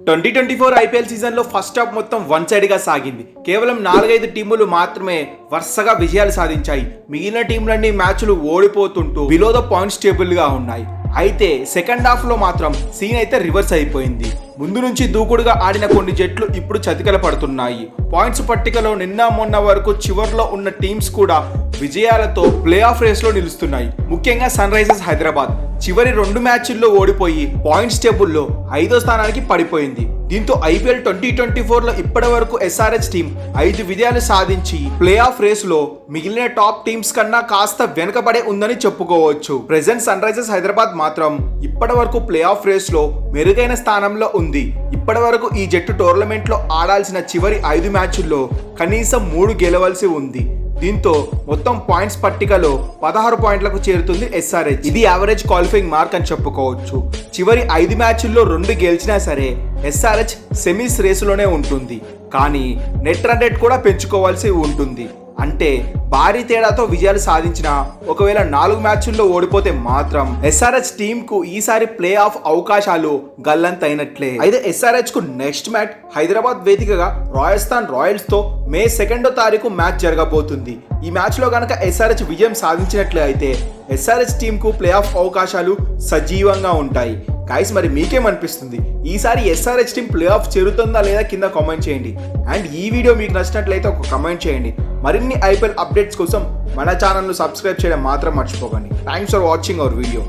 2024 IPL సీజన్లో first half మొత్తం one సైడ్గా సాగింది. కేవలం 4-5 టీములు మాత్రమే వరుసగా విజయాలు సాధించాయి. మిగిలిన టీంలన్నీ మ్యాచ్లు ఓడిపోతుంటూ బిలో ద పాయింట్స్ టేబుల్గా ఉన్నాయి. అయితే సెకండ్ హాఫ్లో మాత్రం సీన్ అయితే రివర్స్ అయిపోయింది. ముందు నుంచి దూకుడుగా ఆడిన కొన్ని జట్లు ఇప్పుడు చతికిల పడుతున్నాయి. పాయింట్స్ పట్టికలో నిన్న మొన్న వరకు చివర్లో ఉన్న టీమ్స్ కూడా విజయాలతో ప్లే ఆఫ్ రేస్లో నిలుస్తున్నాయి. ముఖ్యంగా సన్ రైజర్స్ హైదరాబాద్ చివరి 2 మ్యాచ్ల్లో ఓడిపోయి పాయింట్స్ టేబుల్లో 5వ స్థానానికి పడిపోయింది. దీంతో ఐపీఎల్ 2024లో ఇప్పటి వరకు ఎస్ఆర్హెచ్ టీం 5 విజయాలు సాధించి ప్లే ఆఫ్ రేస్ లో మిగిలిన టాప్ టీమ్స్ కన్నా కాస్త వెనుకబడే ఉందని చెప్పుకోవచ్చు. ప్రెజెంట్ సన్ రైజర్స్ హైదరాబాద్ మాత్రం ఇప్పటి వరకు ప్లే ఆఫ్ రేస్ లో మెరుగైన స్థానంలో ఉంది. ఇప్పటి వరకు ఈ జట్టు టోర్నమెంట్ లో ఆడాల్సిన చివరి 5 మ్యాచ్ల్లో కనీసం 3 గెలవలసి ఉంది. దీంతో మొత్తం పాయింట్స్ పట్టికలో 16 పాయింట్లకు చేరుతుంది ఎస్ఆర్హెచ్. ఇది యావరేజ్ క్వాలిఫైయింగ్ మార్క్ అని చెప్పుకోవచ్చు. చివరి 5 మ్యాచ్ల్లో 2 గెలిచినా సరే ఎస్ఆర్హెచ్ సెమీస్ రేసులోనే ఉంటుంది. కానీ నెట్ రన్ రేట్ కూడా పెంచుకోవాల్సి ఉంటుంది. అంటే భారీ తేడాతో విజయాలు సాధించిన ఒకవేళ 4 మ్యాచ్ల్లో ఓడిపోతే మాత్రం ఎస్ఆర్హెచ్ టీమ్ కు ఈసారి ప్లే ఆఫ్ అవకాశాలు గల్లంతైనట్లే. అయితే ఎస్ఆర్హెచ్ కు నెక్స్ట్ మ్యాచ్ హైదరాబాద్ వేదికగా రాజస్థాన్ రాయల్స్ తో మే 2వ తారీఖు మ్యాచ్ జరగబోతుంది. ఈ మ్యాచ్ లో గనక ఎస్ఆర్హెచ్ విజయం సాధించినట్లే అయితే ఎస్ఆర్హెచ్ టీమ్ కు ప్లే ఆఫ్ అవకాశాలు సజీవంగా ఉంటాయి. గైస్, మరి మీకేమనిపిస్తుంది? ఈసారి ఎస్ఆర్హెచ్ టీం ప్లే ఆఫ్ చేరుతుందా లేదా కింద కామెంట్ చేయండి. అండ్ ఈ వీడియో మీకు నచ్చినట్లయితే ఒక కామెంట్ చేయండి. మరిన్ని ఐపీఎల్ అప్డేట్స్ కోసం మన ఛానల్ను సబ్స్క్రైబ్ చేయడం మాత్రం మర్చిపోకండి. Thanks for watching our video.